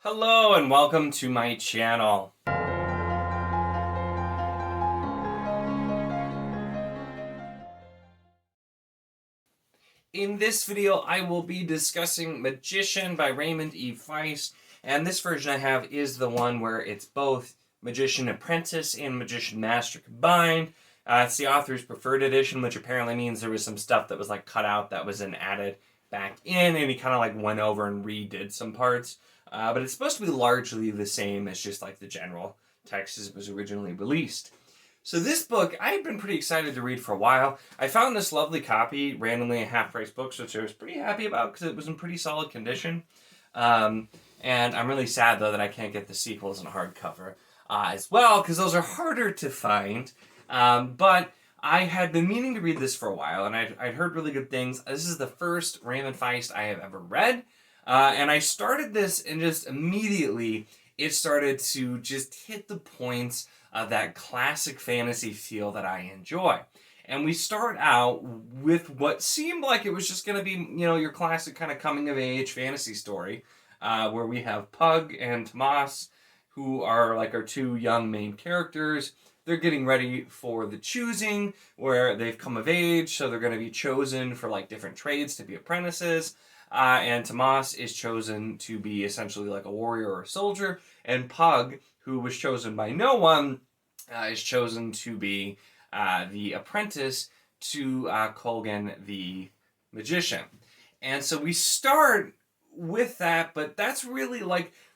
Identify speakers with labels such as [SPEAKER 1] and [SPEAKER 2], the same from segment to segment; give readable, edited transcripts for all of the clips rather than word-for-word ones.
[SPEAKER 1] Hello and welcome to my channel. In this video, I will be discussing Magician by Raymond E. Feist, and this version I have is the one where it's both Magician Apprentice and Magician Master combined. It's the author's preferred edition, which apparently means there was some stuff that was like cut out that was then added back in, and he kind of like went over and redid some parts. But it's supposed to be largely the same as just like the general text as it was originally released. So this book, I had been pretty excited to read for a while. I found this lovely copy randomly at half-price books, which I was pretty happy about because it was in pretty solid condition. And I'm really sad, though, that I can't get the sequels in hardcover as well, because those are harder to find. But I had been meaning to read this for a while, and I'd heard really good things. This is the first Raymond Feist I have ever read. And I started this, and just immediately it started to just hit the points of that classic fantasy feel that I enjoy. And we start out with what seemed like it was just going to be, your classic kind of coming-of-age fantasy story, where we have Pug and Tomas, who are like our two young main characters. They're getting ready for the choosing, where they've come of age, so they're going to be chosen for like different trades to be apprentices. And Tomas is chosen to be essentially like a warrior or a soldier, and Pug, who was chosen by no one, is chosen to be the apprentice to Colgan the magician. And so we start with that, but that's really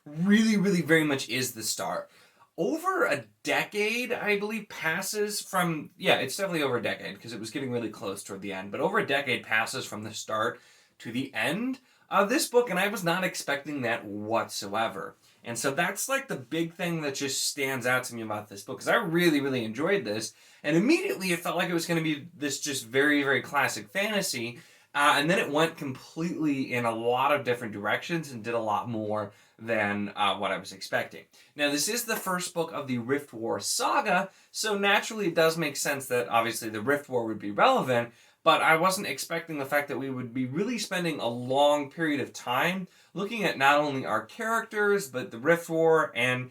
[SPEAKER 1] really very much is the start. Over a decade, I believe, passes from, it's definitely over a decade because it was getting really close toward the end, but over a decade passes from the start to the end of this book, and I was not expecting that whatsoever. And so that's like the big thing that just stands out to me about this book, because I really enjoyed this, and immediately it felt like it was going to be this just very classic fantasy, and then it went completely in a lot of different directions and did a lot more than what I was expecting. Now, this is the first book of the Riftwar Saga, so naturally it does make sense that obviously the Rift War would be relevant, but I wasn't expecting the fact that we would be really spending a long period of time looking at not only our characters, but the Rift War, and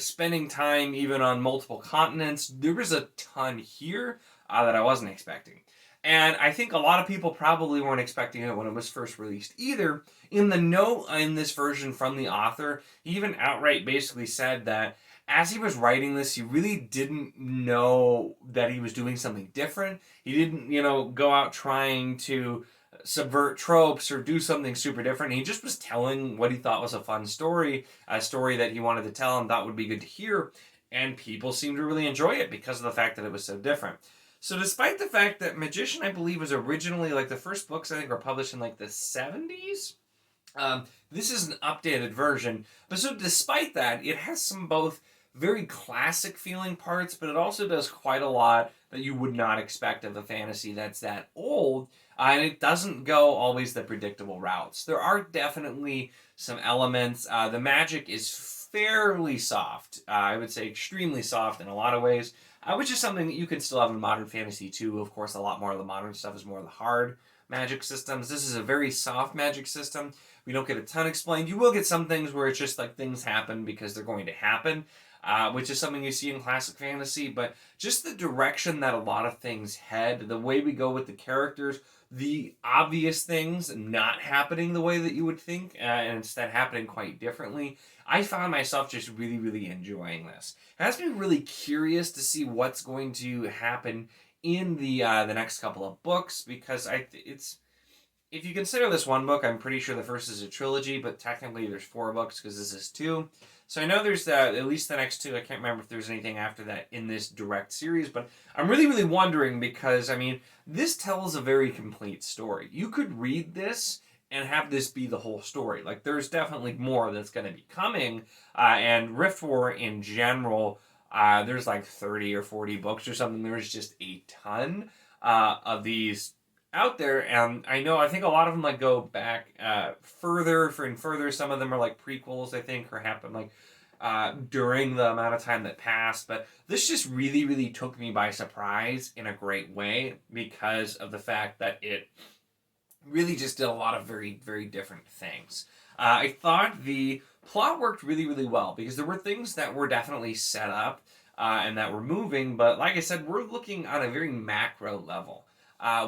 [SPEAKER 1] spending time even on multiple continents. There was a ton here that I wasn't expecting. And I think a lot of people probably weren't expecting it when it was first released either. In the note in this version from the author, he even outright basically said that as he was writing this, he really didn't know that he was doing something different. He didn't, go out trying to subvert tropes or do something super different. He just was telling what he thought was a fun story, a story that he wanted to tell and thought would be good to hear, and people seemed to really enjoy it because of the fact that it was so different. So despite the fact that Magician, I believe, was originally, the first books, I think, were published in, the 70s, this is an updated version. But so despite that, it has some both very classic feeling parts, but it also does quite a lot that you would not expect of a fantasy that's that old, and it doesn't go always the predictable routes. There are definitely some elements. The magic is fairly soft. I would say extremely soft in a lot of ways, which is something that you can still have in modern fantasy too. Of course, a lot more of the modern stuff is more of the hard magic systems. This is a very soft magic system. We don't get a ton explained. You will get some things where it's just like things happen because they're going to happen, which is something you see in classic fantasy, but just the direction that a lot of things head, the way we go with the characters, the obvious things not happening the way that you would think, and instead happening quite differently. I found myself just really enjoying this. It has me really curious to see what's going to happen in the next couple of books, because if you consider this one book, I'm pretty sure the first is a trilogy, but technically there's 4 books because this is 2. So I know there's at least the next 2. I can't remember if there's anything after that in this direct series, but I'm really wondering because, this tells a very complete story. You could read this and have this be the whole story. There's definitely more that's going to be coming, and Rift War in general, there's 30 or 40 books or something. There's just a ton of these out there, and I think a lot of them go back further. Some of them are prequels, I think, or happen during the amount of time that passed. But this just really took me by surprise in a great way because of the fact that it really just did a lot of very different things. I thought the plot worked really, really well because there were things that were definitely set up and that were moving, but like I said, we're looking on a very macro level.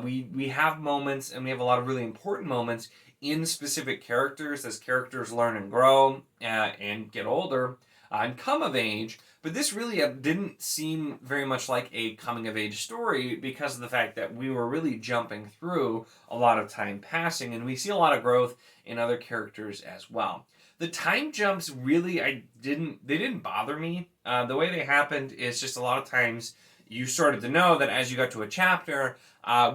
[SPEAKER 1] We have moments, and we have a lot of really important moments in specific characters as characters learn and grow and get older and come of age. But this really didn't seem very much like a coming of age story because of the fact that we were really jumping through a lot of time passing, and we see a lot of growth in other characters as well. The time jumps really, they didn't bother me. The way they happened is just a lot of times you started to know that as you got to a chapter,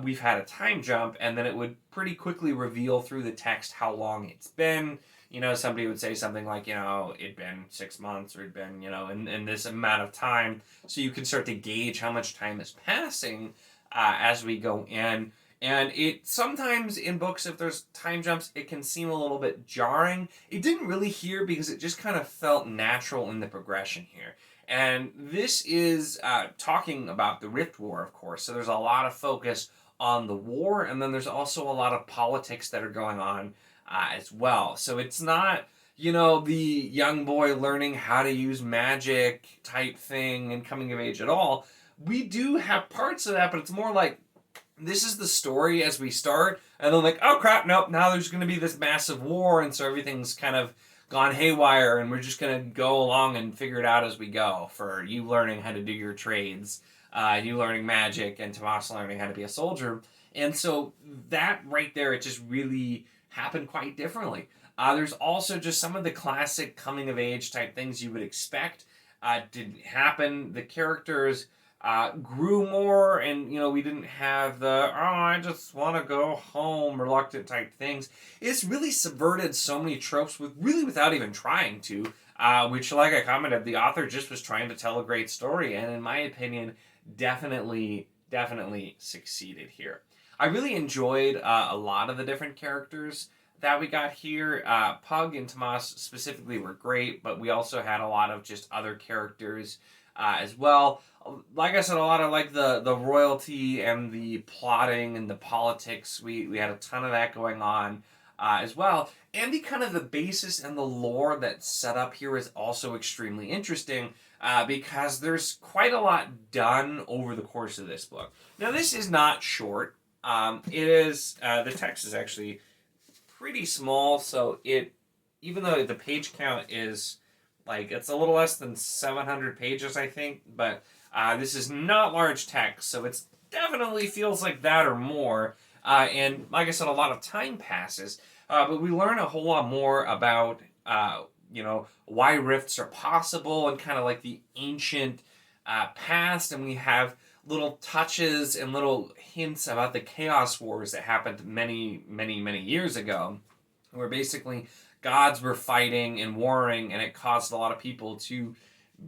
[SPEAKER 1] we've had a time jump, and then it would pretty quickly reveal through the text how long it's been. You know, somebody would say something like, you know, it'd been 6 months, or it'd been, you know, in this amount of time. So you can start to gauge how much time is passing as we go in. And it sometimes in books, if there's time jumps, it can seem a little bit jarring. It didn't really here because it just kind of felt natural in the progression here. And this is talking about the Rift War, of course. So there's a lot of focus on the war, and then there's also a lot of politics that are going on as well. So it's not, you know, the young boy learning how to use magic type thing and coming of age at all. We do have parts of that, but it's more like, this is the story as we start, and then like, oh crap, nope, now there's going to be this massive war, and so everything's kind of gone haywire, and we're just going to go along and figure it out as we go, for you learning how to do your trades, you learning magic, and Tomas learning how to be a soldier. And so that right there, it just really happened quite differently. There's also just some of the classic coming of age type things you would expect didn't happen. The characters grew more, and you know, we didn't have the I just want to go home reluctant type things. It's really subverted so many tropes without even trying to, which, like I commented, the author just was trying to tell a great story, and in my opinion, definitely succeeded here. I really enjoyed a lot of the different characters that we got here. Pug and Tomas specifically were great, but we also had a lot of just other characters as well. Like I said, a lot of like the royalty and the plotting and the politics. We had a ton of that going on as well. And the kind of the basis and the lore that's set up here is also extremely interesting because there's quite a lot done over the course of this book. Now, this is not short. It is, the text is actually pretty small, so even though the page count is like, it's a little less than 700 pages, I think, but this is not large text, so it definitely feels like that or more. And like I said, a lot of time passes, but we learn a whole lot more about, you know, why rifts are possible and kind of like the ancient past, and we have little touches and little hints about the Chaos Wars that happened many years ago, where basically gods were fighting and warring, and it caused a lot of people to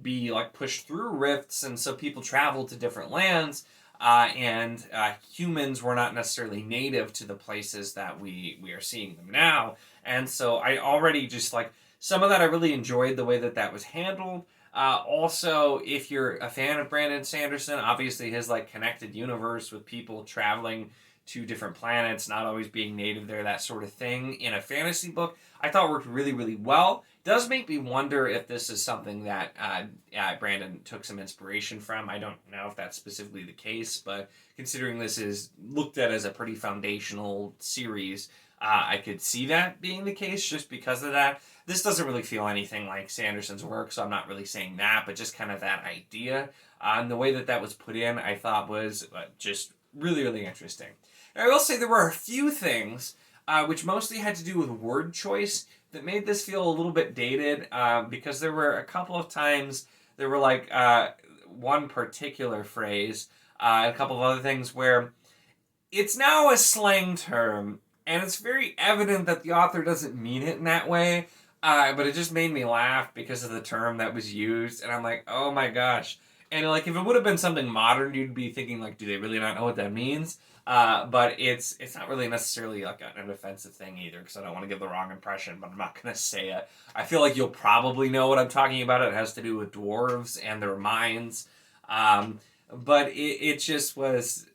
[SPEAKER 1] be like pushed through rifts, and so people traveled to different lands, and humans were not necessarily native to the places that we are seeing them now. And so I already just like some of that, I really enjoyed the way that was handled. Also, if you're a fan of Brandon Sanderson, obviously his like connected universe with people traveling to different planets, not always being native there, that sort of thing in a fantasy book, I thought worked really well. It does make me wonder if this is something that Brandon took some inspiration from. I don't know if that's specifically the case, but considering this is looked at as a pretty foundational series, I could see that being the case just because of that. This doesn't really feel anything like Sanderson's work, so I'm not really saying that, but just kind of that idea. And the way that was put in, I thought was just really interesting. And I will say there were a few things which mostly had to do with word choice that made this feel a little bit dated, because there were a couple of times there were like one particular phrase, a couple of other things where it's now a slang term, and it's very evident that the author doesn't mean it in that way, but it just made me laugh because of the term that was used, and I'm like, oh my gosh. And like, if it would have been something modern, you'd be thinking like, do they really not know what that means? But it's not really necessarily like an offensive thing either, because I don't want to give the wrong impression, but I'm not going to say it. I feel like you'll probably know what I'm talking about. It has to do with dwarves and their minds. But it just was,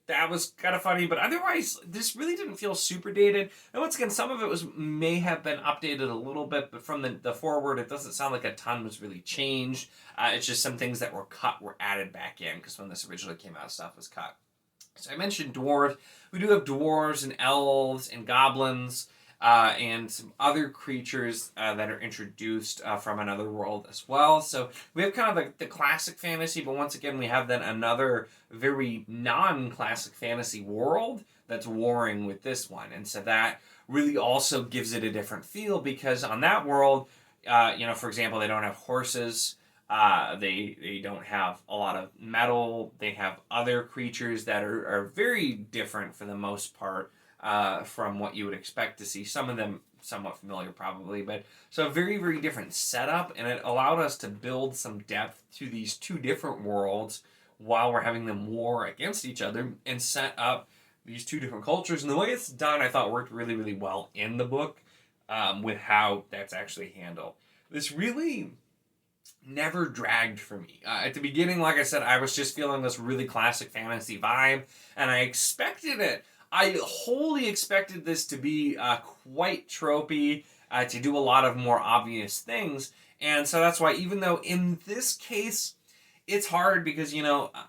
[SPEAKER 1] that was kind of funny, but otherwise, this really didn't feel super dated. And once again, some of it may have been updated a little bit, but from the forward, it doesn't sound like a ton was really changed. It's just some things that were cut were added back in, because when this originally came out, stuff was cut. So I mentioned dwarves. We do have dwarves and elves and goblins, and some other creatures that are introduced from another world as well. So we have kind of like the classic fantasy, but once again, we have then another very non-classic fantasy world that's warring with this one. And so that really also gives it a different feel, because on that world, for example, they don't have horses. They don't have a lot of metal. They have other creatures that are very different for the most part from what you would expect to see. Some of them somewhat familiar probably, but so a very, very different setup, and it allowed us to build some depth to these two different worlds while we're having them war against each other and set up these two different cultures. And the way it's done, I thought worked really, really well in the book with how that's actually handled. This really never dragged for me. At the beginning, like I said, I was just feeling this really classic fantasy vibe, and I expected it. I wholly expected this to be quite tropey, to do a lot of more obvious things, and so that's why, even though in this case, it's hard because,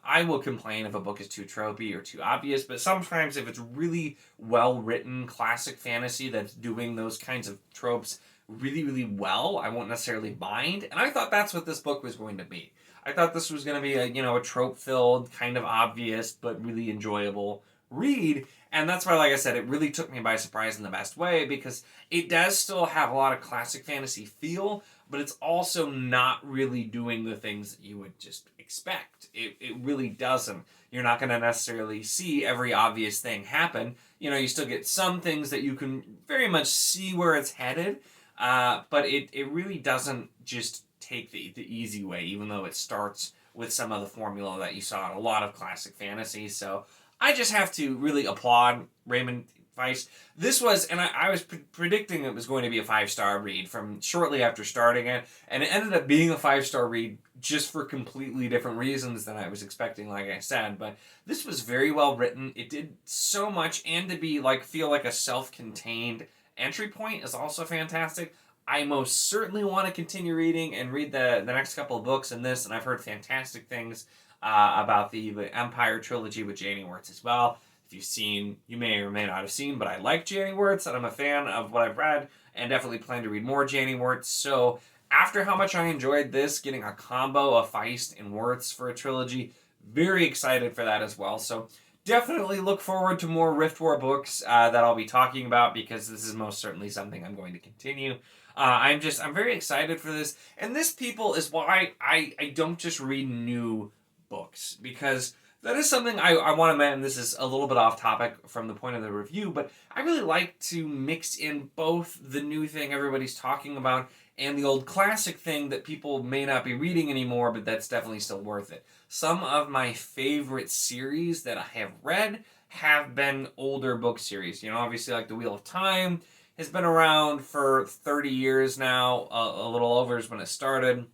[SPEAKER 1] I will complain if a book is too tropey or too obvious, but sometimes if it's really well-written classic fantasy that's doing those kinds of tropes really, really well, I won't necessarily mind. And I thought that's what this book was going to be. I thought this was going to be a trope-filled, kind of obvious, but really enjoyable read. And that's why, like I said, it really took me by surprise in the best way, because it does still have a lot of classic fantasy feel, but it's also not really doing the things that you would just expect. It really doesn't. You're not going to necessarily see every obvious thing happen. You still get some things that you can very much see where it's headed, but it really doesn't just take the easy way, even though it starts with some of the formula that you saw in a lot of classic fantasy. So I just have to really applaud Raymond Feist. This was, and I was predicting it was going to be a 5-star read from shortly after starting it, and it ended up being a 5-star read just for completely different reasons than I was expecting, like I said. But this was very well written. It did so much, and to be feel like a self-contained entry point is also fantastic. I most certainly want to continue reading and read the next couple of books in this, and I've heard fantastic things about the Empire trilogy with Janie Wirtz as well. If you've seen, you may or may not have seen, but I like Janie Wirtz, and I'm a fan of what I've read, and definitely plan to read more Janie Wirtz. So after how much I enjoyed this, getting a combo of Feist and Wirtz for a trilogy, very excited for that as well. So definitely look forward to more Riftwar books that I'll be talking about, because this is most certainly something I'm going to continue. I'm very excited for this, and this, people, is why I don't just read new books, because that is something I want to mention. This is a little bit off topic from the point of the review, but I really like to mix in both the new thing everybody's talking about and the old classic thing that people may not be reading anymore, but that's definitely still worth it. Some of my favorite series that I have read have been older book series. Obviously, like The Wheel of Time has been around for 30 years now, a little over is when it started.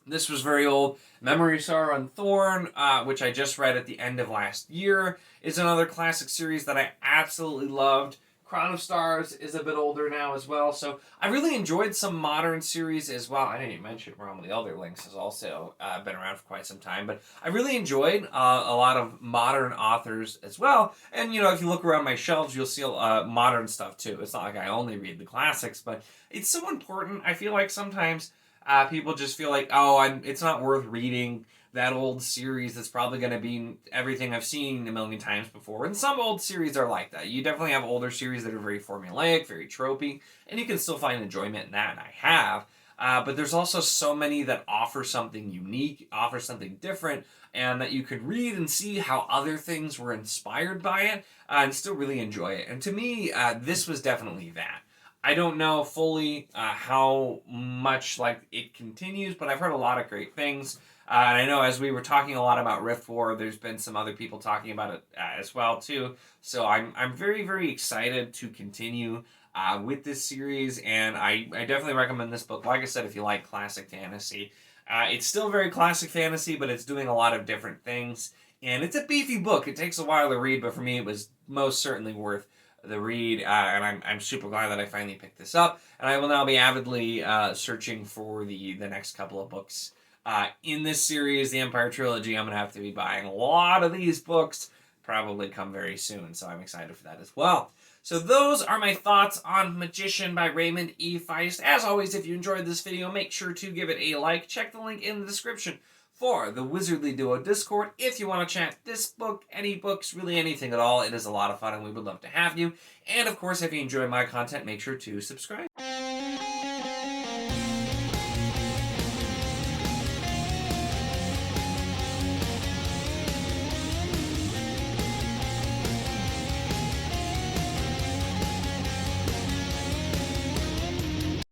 [SPEAKER 1] This was very old. Memory of Sorrow and Thorn, which I just read at the end of last year, is another classic series that I absolutely loved. Crown of Stars is a bit older now as well, so I really enjoyed some modern series as well. I didn't even mention Realm of the Elderlings has also been around for quite some time, but I really enjoyed a lot of modern authors as well. And, if you look around my shelves, you'll see modern stuff too. It's not like I only read the classics, but it's so important. I feel like sometimes people just feel like, it's not worth reading that old series that's probably going to be everything I've seen a million times before. And some old series are like that. You definitely have older series that are very formulaic, very tropey, and you can still find enjoyment in that, and I have. But there's also so many that offer something unique, offer something different, and that you could read and see how other things were inspired by it, and still really enjoy it. And to me, this was definitely that. I don't know fully how much it continues, but I've heard a lot of great things. And I know as we were talking a lot about Riftwar, there's been some other people talking about it as well too. So I'm very, very excited to continue with this series, and I definitely recommend this book. Like I said, if you like classic fantasy, it's still very classic fantasy, but it's doing a lot of different things And it's a beefy book. It takes a while to read, but for me it was most certainly worth the read, and I'm super glad that I finally picked this up, and I will now be avidly searching for the next couple of books in this series, the Empire Trilogy. I'm going to have to be buying a lot of these books, probably come very soon, so I'm excited for that as well. So those are my thoughts on Magician by Raymond E. Feist. As always, if you enjoyed this video, make sure to give it a like. Check the link in the description for the Wizardly Duo Discord if you want to chat this book, any books, really anything at all. It is a lot of fun and we would love to have you. And of course, if you enjoy my content, make sure to subscribe.